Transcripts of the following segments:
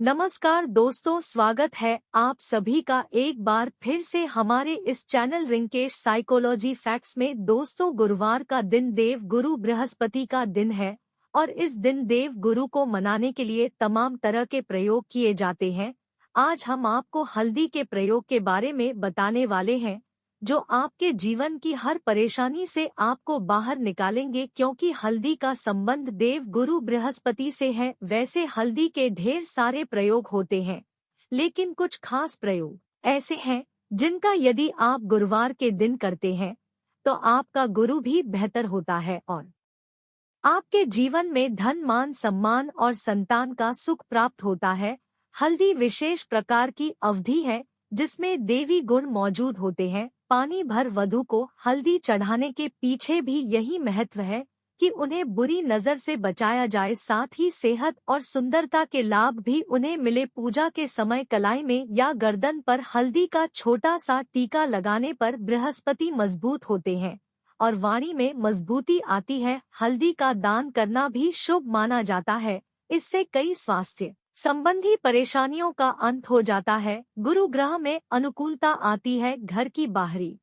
नमस्कार दोस्तों, स्वागत है आप सभी का एक बार फिर से हमारे इस चैनल रिंकेश साइकोलॉजी फैक्ट्स में। दोस्तों, गुरुवार का दिन देव गुरु बृहस्पति का दिन है और इस दिन देव गुरु को मनाने के लिए तमाम तरह के प्रयोग किए जाते हैं। आज हम आपको हल्दी के प्रयोग के बारे में बताने वाले हैं जो आपके जीवन की हर परेशानी से आपको बाहर निकालेंगे, क्योंकि हल्दी का संबंध देव गुरु बृहस्पति से है। वैसे हल्दी के ढेर सारे प्रयोग होते हैं, लेकिन कुछ खास प्रयोग ऐसे हैं जिनका यदि आप गुरुवार के दिन करते हैं तो आपका गुरु भी बेहतर होता है और आपके जीवन में धन, मान, सम्मान और संतान का सुख प्राप्त होता है। हल्दी विशेष प्रकार की अवधि है जिसमें देवी गुण मौजूद होते हैं। पानी भर वधू को हल्दी चढ़ाने के पीछे भी यही महत्व है कि उन्हें बुरी नजर से बचाया जाए, साथ ही सेहत और सुंदरता के लाभ भी उन्हें मिले। पूजा के समय कलाई में या गर्दन पर हल्दी का छोटा सा टीका लगाने पर बृहस्पति मजबूत होते हैं और वाणी में मजबूती आती है। हल्दी का दान करना भी शुभ माना जाता है। इससे कई स्वास्थ्य संबंधी परेशानियों का अंत हो जाता है। गुरु ग्रह में अनुकूलता आती है। घर की बाहरी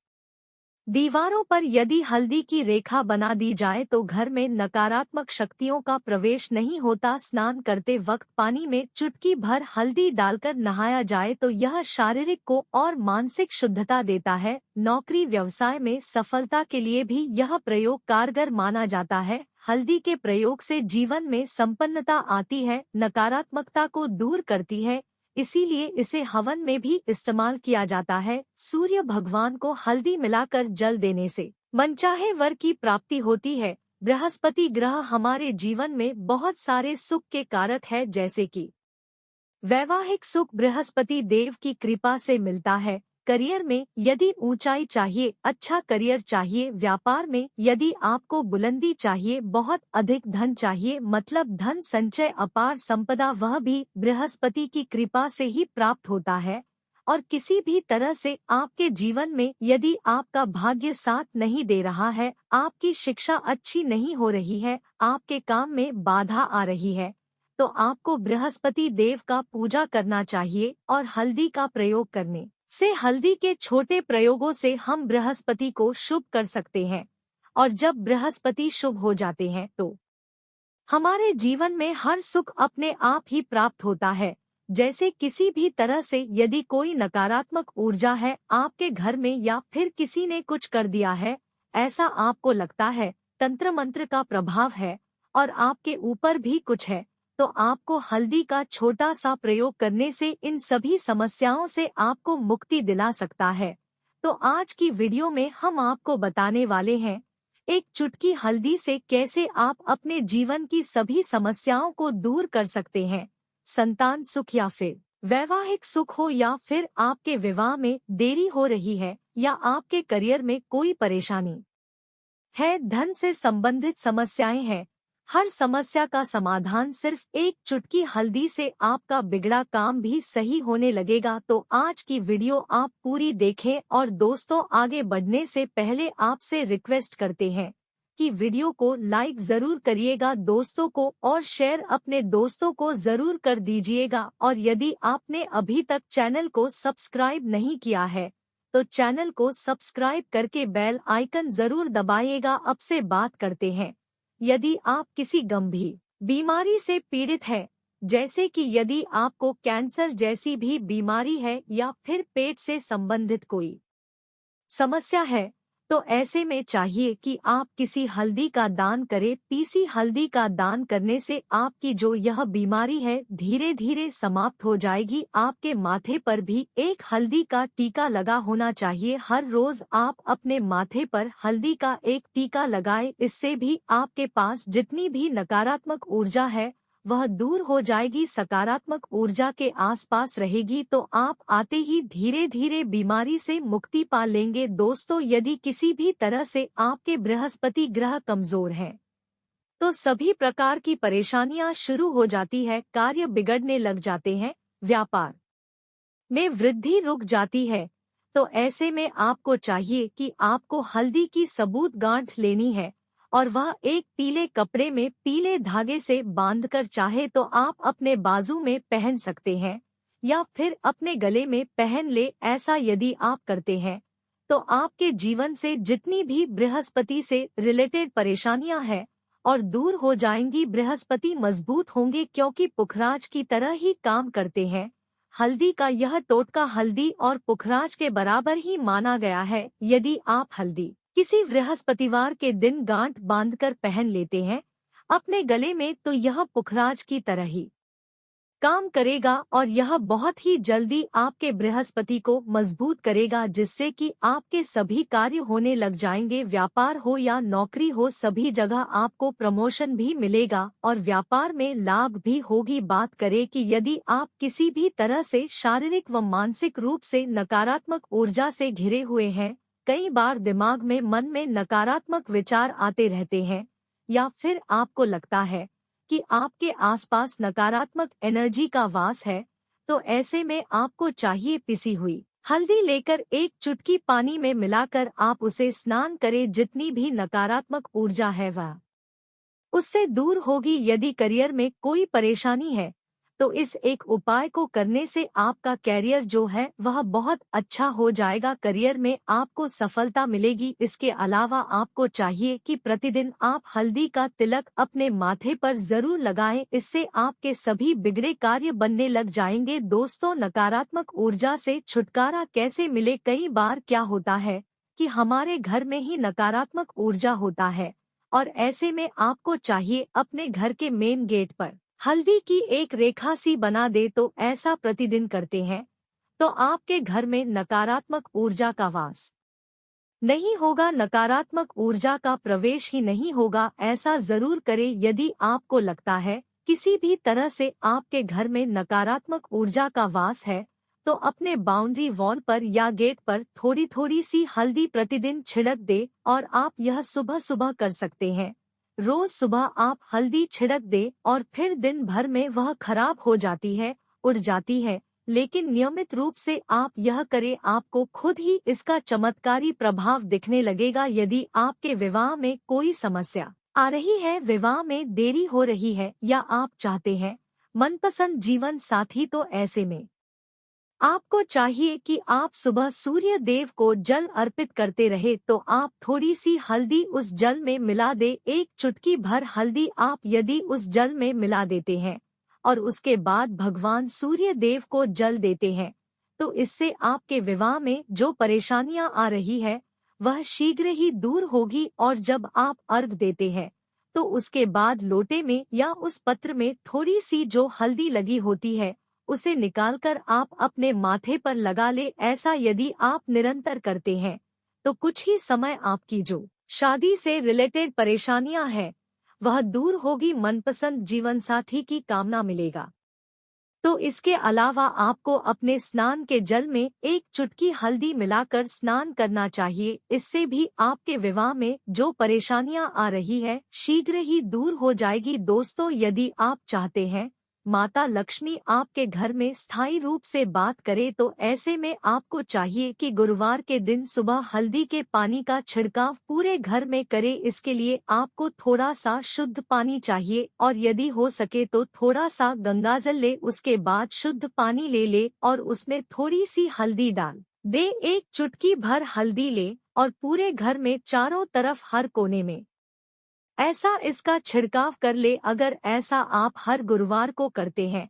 दीवारों पर यदि हल्दी की रेखा बना दी जाए तो घर में नकारात्मक शक्तियों का प्रवेश नहीं होता। स्नान करते वक्त पानी में चुटकी भर हल्दी डालकर नहाया जाए तो यह शारीरिक को और मानसिक शुद्धता देता है। नौकरी व्यवसाय में सफलता के लिए भी यह प्रयोग कारगर माना जाता है। हल्दी के प्रयोग से जीवन में संपन्नता आती है, नकारात्मकता को दूर करती है, इसीलिए इसे हवन में भी इस्तेमाल किया जाता है। सूर्य भगवान को हल्दी मिलाकर जल देने से मनचाहे वर की प्राप्ति होती है। बृहस्पति ग्रह हमारे जीवन में बहुत सारे सुख के कारक है, जैसे कि वैवाहिक सुख बृहस्पति देव की कृपा से मिलता है। करियर में यदि ऊंचाई चाहिए, अच्छा करियर चाहिए। व्यापार में यदि आपको बुलंदी चाहिए, बहुत अधिक धन चाहिए, मतलब धन संचय, अपार संपदा, वह भी बृहस्पति की कृपा से ही प्राप्त होता है। और किसी भी तरह से आपके जीवन में यदि आपका भाग्य साथ नहीं दे रहा है, आपकी शिक्षा अच्छी नहीं हो रही है, आपके काम में बाधा आ रही है, तो आपको बृहस्पति देव का पूजा करना चाहिए। और हल्दी का प्रयोग करने से, हल्दी के छोटे प्रयोगों से हम बृहस्पति को शुभ कर सकते हैं। और जब बृहस्पति शुभ हो जाते हैं तो हमारे जीवन में हर सुख अपने आप ही प्राप्त होता है। जैसे किसी भी तरह से यदि कोई नकारात्मक ऊर्जा है आपके घर में या फिर किसी ने कुछ कर दिया है, ऐसा आपको लगता है, तंत्र मंत्र का प्रभाव है और आपके ऊपर भी कुछ है, तो आपको हल्दी का छोटा सा प्रयोग करने से इन सभी समस्याओं से आपको मुक्ति दिला सकता है। तो आज की वीडियो में हम आपको बताने वाले हैं एक चुटकी हल्दी से कैसे आप अपने जीवन की सभी समस्याओं को दूर कर सकते हैं। संतान सुख या फिर वैवाहिक सुख हो, या फिर आपके विवाह में देरी हो रही है, या आपके करियर में कोई परेशानी है, धन से संबंधित समस्याएं हैं, हर समस्या का समाधान सिर्फ एक चुटकी हल्दी से आपका बिगड़ा काम भी सही होने लगेगा। तो आज की वीडियो आप पूरी देखें। और दोस्तों, आगे बढ़ने से पहले आपसे रिक्वेस्ट करते हैं कि वीडियो को लाइक जरूर करिएगा दोस्तों को, और शेयर अपने दोस्तों को जरूर कर दीजिएगा। और यदि आपने अभी तक चैनल को सब्सक्राइब नहीं किया है तो चैनल को सब्सक्राइब करके बेल आइकन जरूर दबाइएगा। अब से बात करते हैं, यदि आप किसी गंभीर बीमारी से पीड़ित हैं, जैसे कि यदि आपको कैंसर जैसी भी बीमारी है या फिर पेट से संबंधित कोई समस्या है, तो ऐसे में चाहिए कि आप किसी हल्दी का दान करें। पीसी हल्दी का दान करने से आपकी जो यह बीमारी है धीरे धीरे समाप्त हो जाएगी। आपके माथे पर भी एक हल्दी का टीका लगा होना चाहिए। हर रोज आप अपने माथे पर हल्दी का एक टीका लगाएं, इससे भी आपके पास जितनी भी नकारात्मक ऊर्जा है वह दूर हो जाएगी, सकारात्मक ऊर्जा के आसपास रहेगी, तो आप आते ही धीरे धीरे बीमारी से मुक्ति पा लेंगे। दोस्तों, यदि किसी भी तरह से आपके बृहस्पति ग्रह कमजोर हैं तो सभी प्रकार की परेशानियां शुरू हो जाती है, कार्य बिगड़ने लग जाते हैं, व्यापार में वृद्धि रुक जाती है। तो ऐसे में आपको चाहिए कि आपको हल्दी की सबूत गांठ लेनी है और वह एक पीले कपड़े में पीले धागे से बांधकर चाहे तो आप अपने बाजू में पहन सकते हैं या फिर अपने गले में पहन ले। ऐसा यदि आप करते हैं तो आपके जीवन से जितनी भी बृहस्पति से रिलेटेड परेशानियां हैं और दूर हो जाएंगी। बृहस्पति मजबूत होंगे क्योंकि पुखराज की तरह ही काम करते हैं। हल्दी का यह टोटका हल्दी और पुखराज के बराबर ही माना गया है। यदि आप हल्दी किसी बृहस्पतिवार के दिन गांठ बांधकर पहन लेते हैं अपने गले में तो यह पुखराज की तरह ही काम करेगा और यह बहुत ही जल्दी आपके बृहस्पति को मजबूत करेगा, जिससे कि आपके सभी कार्य होने लग जाएंगे। व्यापार हो या नौकरी हो, सभी जगह आपको प्रमोशन भी मिलेगा और व्यापार में लाभ भी होगी। बात करें कि यदि आप किसी भी तरह से शारीरिक व मानसिक रूप से नकारात्मक ऊर्जा से घिरे हुए हैं, कई बार दिमाग में मन में नकारात्मक विचार आते रहते हैं या फिर आपको लगता है कि आपके आसपास नकारात्मक एनर्जी का वास है, तो ऐसे में आपको चाहिए पिसी हुई हल्दी लेकर एक चुटकी पानी में मिलाकर आप उसे स्नान करें। जितनी भी नकारात्मक ऊर्जा है वह उससे दूर होगी। यदि करियर में कोई परेशानी है तो इस एक उपाय को करने से आपका कैरियर जो है वह बहुत अच्छा हो जाएगा। करियर में आपको सफलता मिलेगी। इसके अलावा आपको चाहिए कि प्रतिदिन आप हल्दी का तिलक अपने माथे पर जरूर लगाएं। इससे आपके सभी बिगड़े कार्य बनने लग जाएंगे। दोस्तों, नकारात्मक ऊर्जा से छुटकारा कैसे मिले? कई बार क्या होता है कि हमारे घर में ही नकारात्मक ऊर्जा होता है और ऐसे में आपको चाहिए अपने घर के मेन गेट पर हल्दी की एक रेखा सी बना दे। तो ऐसा प्रतिदिन करते हैं तो आपके घर में नकारात्मक ऊर्जा का वास नहीं होगा, नकारात्मक ऊर्जा का प्रवेश ही नहीं होगा। ऐसा जरूर करें। यदि आपको लगता है किसी भी तरह से आपके घर में नकारात्मक ऊर्जा का वास है तो अपने बाउंड्री वॉल पर या गेट पर थोड़ी थोड़ी सी हल्दी प्रतिदिन छिड़क दे और आप यह सुबह सुबह कर सकते हैं। रोज सुबह आप हल्दी छिड़क दे और फिर दिन भर में वह खराब हो जाती है, उड़ जाती है, लेकिन नियमित रूप से आप यह करें, आपको खुद ही इसका चमत्कारी प्रभाव दिखने लगेगा। यदि आपके विवाह में कोई समस्या आ रही है, विवाह में देरी हो रही है या आप चाहते हैं मनपसंद जीवन साथी, तो ऐसे में आपको चाहिए कि आप सुबह सूर्य देव को जल अर्पित करते रहे। तो आप थोड़ी सी हल्दी उस जल में मिला दे। एक चुटकी भर हल्दी आप यदि उस जल में मिला देते हैं और उसके बाद भगवान सूर्य देव को जल देते हैं तो इससे आपके विवाह में जो परेशानियां आ रही है वह शीघ्र ही दूर होगी। और जब आप अर्घ देते हैं तो उसके बाद लोटे में या उस पत्र में थोड़ी सी जो हल्दी लगी होती है उसे निकालकर आप अपने माथे पर लगा ले। ऐसा यदि आप निरंतर करते हैं तो कुछ ही समय आपकी जो शादी से रिलेटेड परेशानियां हैं वह दूर होगी, मनपसंद जीवन साथी की कामना मिलेगा। तो इसके अलावा आपको अपने स्नान के जल में एक चुटकी हल्दी मिलाकर स्नान करना चाहिए। इससे भी आपके विवाह में जो परेशानियां आ रही है शीघ्र ही दूर हो जाएगी। दोस्तों, यदि आप चाहते हैं माता लक्ष्मी आपके घर में स्थायी रूप से बात करे तो ऐसे में आपको चाहिए कि गुरुवार के दिन सुबह हल्दी के पानी का छिड़काव पूरे घर में करे। इसके लिए आपको थोड़ा सा शुद्ध पानी चाहिए और यदि हो सके तो थोड़ा सा गंगाजल ले, उसके बाद शुद्ध पानी ले और उसमें थोड़ी सी हल्दी डाल दे। एक चुटकी भर हल्दी ले और पूरे घर में चारों तरफ हर कोने में ऐसा इसका छिड़काव कर ले। अगर ऐसा आप हर गुरुवार को करते हैं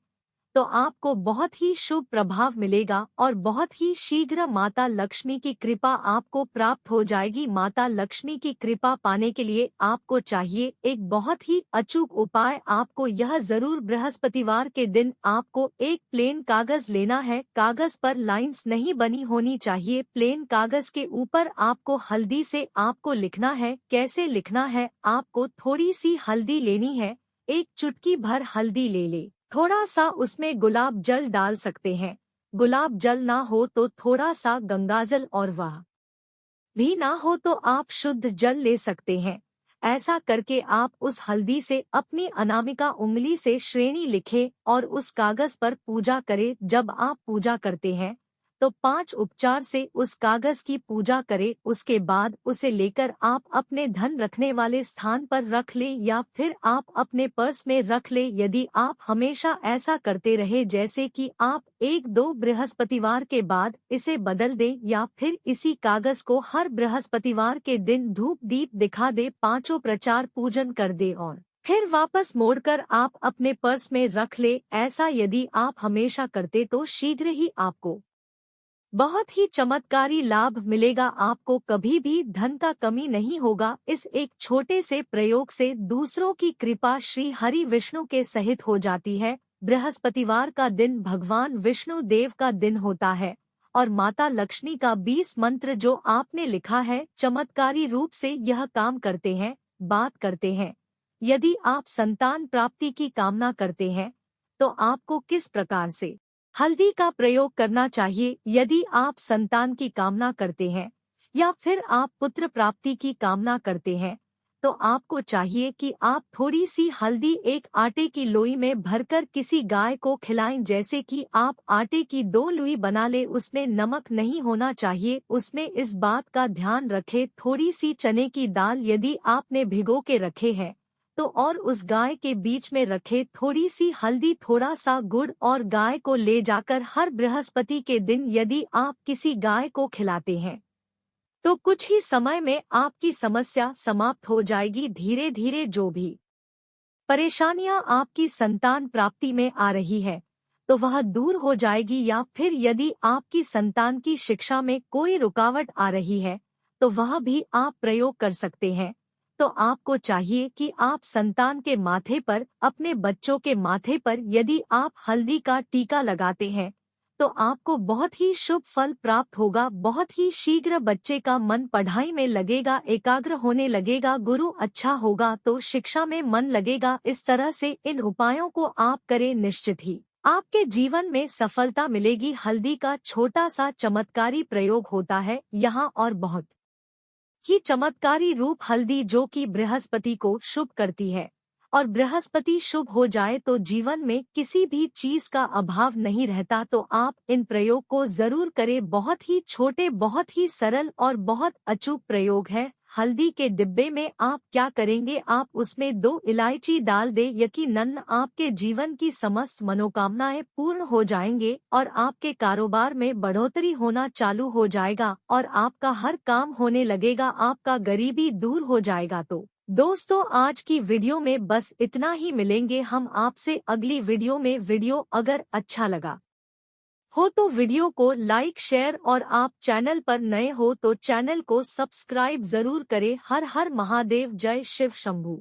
तो आपको बहुत ही शुभ प्रभाव मिलेगा और बहुत ही शीघ्र माता लक्ष्मी की कृपा आपको प्राप्त हो जाएगी। माता लक्ष्मी की कृपा पाने के लिए आपको चाहिए एक बहुत ही अचूक उपाय। आपको यह जरूर बृहस्पतिवार के दिन आपको एक प्लेन कागज लेना है। कागज पर लाइंस नहीं बनी होनी चाहिए। प्लेन कागज के ऊपर आपको हल्दी से आपको लिखना है। कैसे लिखना है? आपको थोड़ी सी हल्दी लेनी है, एक चुटकी भर हल्दी ले थोड़ा सा उसमें गुलाब जल डाल सकते हैं। गुलाब जल ना हो तो थोड़ा सा गंगाजल, और वह भी ना हो तो आप शुद्ध जल ले सकते हैं। ऐसा करके आप उस हल्दी से अपनी अनामिका उंगली से श्रेणी लिखें और उस कागज पर पूजा करें। जब आप पूजा करते हैं तो 5 उपचार से उस कागज की पूजा करें। उसके बाद उसे लेकर आप अपने धन रखने वाले स्थान पर रख ले या फिर आप अपने पर्स में रख ले। यदि आप हमेशा ऐसा करते रहे जैसे कि आप 1-2 बृहस्पतिवार के बाद इसे बदल दें या फिर इसी कागज को हर बृहस्पतिवार के दिन धूप दीप दिखा दे, 5 प्रचार पूजन कर दे और फिर वापस मोड़कर आप अपने पर्स में रख ले। ऐसा यदि आप हमेशा करते तो शीघ्र ही आपको बहुत ही चमत्कारी लाभ मिलेगा। आपको कभी भी धन का कमी नहीं होगा। इस एक छोटे से प्रयोग से दूसरों की कृपा श्री हरि विष्णु के सहित हो जाती है। बृहस्पतिवार का दिन भगवान विष्णु देव का दिन होता है और माता लक्ष्मी का 20 मंत्र जो आपने लिखा है चमत्कारी रूप से यह काम करते हैं, बात करते हैं। यदि आप संतान प्राप्ति की कामना करते हैं तो आपको किस प्रकार से हल्दी का प्रयोग करना चाहिए? यदि आप संतान की कामना करते हैं या फिर आप पुत्र प्राप्ति की कामना करते हैं तो आपको चाहिए कि आप थोड़ी सी हल्दी एक आटे की लोई में भरकर किसी गाय को खिलाएं। जैसे कि आप आटे की 2 लोई बना ले, उसमें नमक नहीं होना चाहिए। उसमें इस बात का ध्यान रखें थोड़ी सी चने की दाल यदि आपने भिगो के रखे हैं तो और उस गाय के बीच में रखे थोड़ी सी हल्दी, थोड़ा सा गुड़ और गाय को ले जाकर हर बृहस्पति के दिन यदि आप किसी गाय को खिलाते हैं तो कुछ ही समय में आपकी समस्या समाप्त हो जाएगी। धीरे धीरे जो भी परेशानियां आपकी संतान प्राप्ति में आ रही है तो वह दूर हो जाएगी। या फिर यदि आपकी संतान की शिक्षा में कोई रुकावट आ रही है तो वह भी आप प्रयोग कर सकते हैं। तो आपको चाहिए कि आप संतान के माथे पर, अपने बच्चों के माथे पर यदि आप हल्दी का टीका लगाते हैं तो आपको बहुत ही शुभ फल प्राप्त होगा। बहुत ही शीघ्र बच्चे का मन पढ़ाई में लगेगा, एकाग्र होने लगेगा, गुरु अच्छा होगा तो शिक्षा में मन लगेगा। इस तरह से इन उपायों को आप करें, निश्चित ही आपके जीवन में सफलता मिलेगी। हल्दी का छोटा सा चमत्कारी प्रयोग होता है यहाँ और बहुत ही चमत्कारी रूप हल्दी जो कि बृहस्पति को शुभ करती है और बृहस्पति शुभ हो जाए तो जीवन में किसी भी चीज का अभाव नहीं रहता। तो आप इन प्रयोग को जरूर करें। बहुत ही छोटे, बहुत ही सरल और बहुत अचूक प्रयोग है। हल्दी के डिब्बे में आप क्या करेंगे, आप उसमें 2 इलायची डाल दे। यकीनन आपके जीवन की समस्त मनोकामनाएं पूर्ण हो जाएंगे और आपके कारोबार में बढ़ोतरी होना चालू हो जाएगा और आपका हर काम होने लगेगा, आपका गरीबी दूर हो जाएगा। तो दोस्तों आज की वीडियो में बस इतना ही। मिलेंगे हम आपसे अगली वीडियो में। वीडियो अगर अच्छा लगा हो तो वीडियो को लाइक, शेयर और आप चैनल पर नए हो तो चैनल को सब्सक्राइब जरूर करें। हर हर महादेव, जय शिव शंभू।